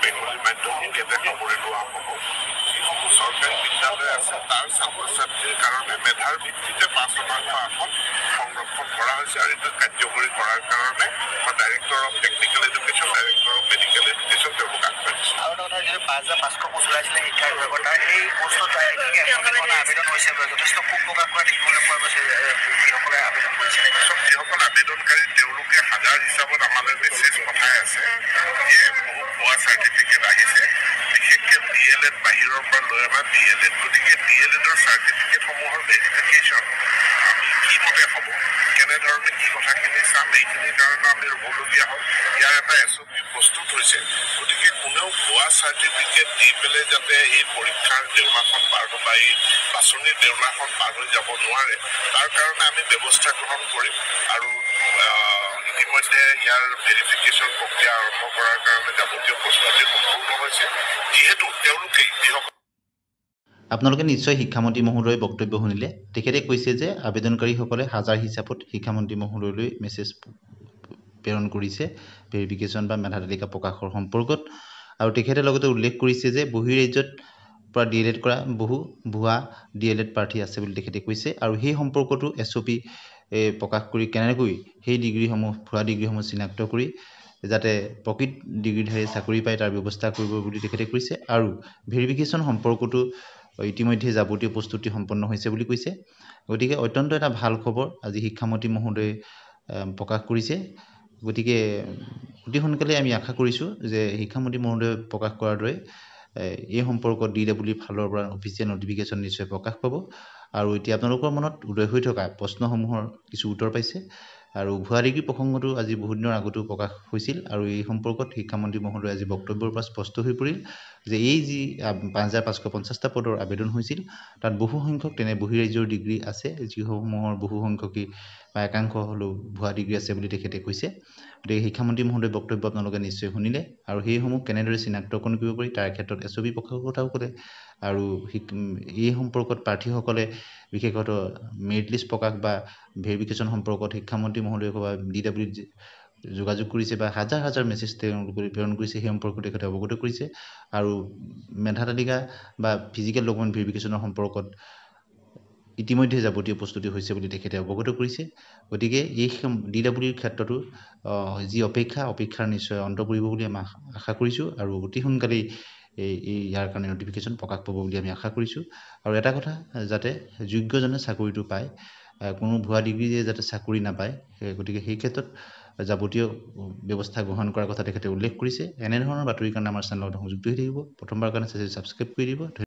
বেংগলী মাধ্যম হিন্দীতে খবৰে লোৱা হ'ব যিসমূহ চৰকাৰী বিদ্যালয় আছে তাৰ ছাত্ৰ ছাত্ৰীৰ কাৰণে মেধাৰ ভিত্তিতে ৫% আসন সংৰক্ষণ কৰা হৈছে আৰু এইটো কাৰ্যকৰী কৰাৰ কাৰণে director of technical education director of medical education তেওঁলোক আগবাঢ়িছে আৰু এটা যিটো ৫৫০০ পোষ্ট ওলাইছিলে শিক্ষা বিভাগৰ এই পোষ্টত আবেদন হৈছে যথেষ্ট খুব প্ৰকাশ কৰা দেখিবলৈ পোৱা গৈছে যিসকলে আবেদন কৰিছিলে যিসকল আবেদনকাৰী তেওঁলোকে হাজাৰ হিচাপত আমালৈ মেছেজ পঠাই আছে যে বহু ভুৱা চাৰ্টিফিকেট আহিছে বিশেষকৈ DLED বাহিৰৰ পৰা লৈ অহা DLED গতিকে DLEDৰ চাৰ্টিফিকেটসমূহৰ ভেৰিফিকেশ্যন আমি কি মতে হ'ব কেনেধৰণে কি কথাখিনি চাম এইখিনিৰ কাৰণে আমি ৰ'বলগীয়া হ'ল ইয়াৰ এটা SOP প্ৰস্তুত হৈছে গতিকে কোনেও ভুৱা চাৰ্টিফিকেট দি পেলাই যাতে এই পৰীক্ষাৰ দেউলাখন পাৰ বা এই বাছনিৰ দেউলাখন পাৰ হৈ যাব নোৱাৰে তাৰ কাৰণে আমি ব্যৱস্থা গ্ৰহণ কৰিম আৰু ইতিমধ্যে ইয়াৰ ভেৰিফিকেশ্যন প্ৰক্ৰিয়া আৰম্ভ কৰাৰ কাৰণে যাৱতীয় প্ৰস্তুতি সম্পূৰ্ণ হৈছে যিহেতু তেওঁলোকে যিসকল আপোনালোকে নিশ্চয় শিক্ষামন্ত্ৰী মহোদয়ৰ বক্তব্য শুনিলে তেখেতে কৈছে যে আবেদনকাৰীসকলে হাজাৰ হিচাপত শিক্ষামন্ত্ৰী মহোদয়লৈ মেছেজ প্ৰেৰণ কৰিছে ভেৰিফিকেশ্যন বা মেধা তালিকা প্ৰকাশৰ সম্পৰ্কত আৰু তেখেতে লগতে উল্লেখ কৰিছে যে বহিৰাজ্যত পৰা DLED কৰা বহু ভুৱা DLED প্ৰাৰ্থী আছে বুলি তেখেতে কৈছে আৰু সেই সম্পৰ্কতো SOP প্ৰকাশ কৰি কেনেকৈ সেই ডিগ্ৰীসমূহ ভুৱা ডিগ্ৰীসমূহ চিনাক্ত কৰি যাতে প্ৰকৃত ডিগ্ৰীধাৰী চাকৰি পায় তাৰ ব্যৱস্থা কৰিব বুলি তেখেতে কৈছে আৰু ভেৰিফিকেশ্যন সম্পৰ্কতো ইতিমধ্যে যাৱতীয় প্ৰস্তুতি সম্পন্ন হৈছে বুলি কৈছে গতিকে অত্যন্ত এটা ভাল খবৰ আজি শিক্ষামন্ত্ৰী মহোদয়ে প্ৰকাশ কৰিছে গতিকে অতি সোনকালে আমি আশা কৰিছোঁ যে শিক্ষামন্ত্ৰী মহোদয়ে প্ৰকাশ কৰাৰ দৰে এই সম্পৰ্কত DWE ফালৰ পৰা অফিচিয়েল নটিফিকেশ্যন নিশ্চয় প্ৰকাশ পাব আৰু এতিয়া আপোনালোকৰ মনত উদয় হৈ থকা প্ৰশ্নসমূহৰ কিছু উত্তৰ পাইছে আৰু ভুৱা ডিগ্ৰী প্ৰসংগটো আজি বহুত দিনৰ আগতো প্ৰকাশ হৈছিল আৰু এই সম্পৰ্কত শিক্ষামন্ত্ৰী মহোদয়ে আজি বক্তব্যৰ পৰা স্পষ্ট হৈ পৰিল যে এই যি ৫৫৫০টা পদৰ আবেদন হৈছিল তাত বহু সংখ্যক তেনে বহিৰাজ্যৰ ডিগ্ৰী আছে যিসমূহৰ বহু সংখ্যকেই বা একাংশ হ'লেও ভুৱা ডিগ্ৰী আছে বুলি তেখেতে কৈছে গতিকে শিক্ষামন্ত্ৰী মহোদয়ৰ বক্তব্য আপোনালোকে নিশ্চয় শুনিলে আৰু সেইসমূহ কেনেদৰে চিনাক্তকৰণ কৰিব পাৰি তাৰ ক্ষেত্ৰত SOP প্ৰকাশৰ কথাও ক'লে আৰু এই সম্পৰ্কত প্ৰাৰ্থীসকলে বিশেষতঃ মেৰিট লিষ্ট প্ৰকাশ বা ভেৰিফিকেশ্যন সম্পৰ্কত শিক্ষামন্ত্ৰী মহোদয়ক বা DWE যোগাযোগ কৰিছে বা হাজাৰ হাজাৰ মেছেজ তেওঁলোকে প্ৰেৰণ কৰিছে সেই সম্পৰ্কত তেখেতে অৱগত কৰিছে আৰু মেধা তালিকা বা ফিজিকেল ডকুমেণ্ট ভেৰিফিকেশ্যনৰ সম্পৰ্কত ইতিমধ্যে যাৱতীয় প্ৰস্তুতি হৈছে বুলি তেখেতে অৱগত কৰিছে গতিকে এই DWEৰ ক্ষেত্ৰতো যি অপেক্ষাৰ নিশ্চয় অন্ত পৰিব বুলি আমি আশা কৰিছোঁ আৰু অতি সোনকালেই ইয়াৰ কাৰণে নটিফিকেশ্যন প্ৰকাশ পাব বুলি আমি আশা কৰিছোঁ আৰু এটা কথা যাতে যোগ্যজনে চাকৰিটো পায় কোনো ভুৱা ডিগ্ৰীয়ে যাতে চাকৰি নাপায় গতিকে সেই ক্ষেত্ৰত যাৱতীয় ব্যৱস্থা গ্ৰহণ কৰাৰ কথা তেখেতে উল্লেখ কৰিছে এনেধৰণৰ বাতৰিৰ কাৰণে আমাৰ চেনেলত সংযুক্ত হৈ থাকিব প্ৰথমবাৰৰ কাৰণে ছাবস্ক্ৰাইব কৰি দিব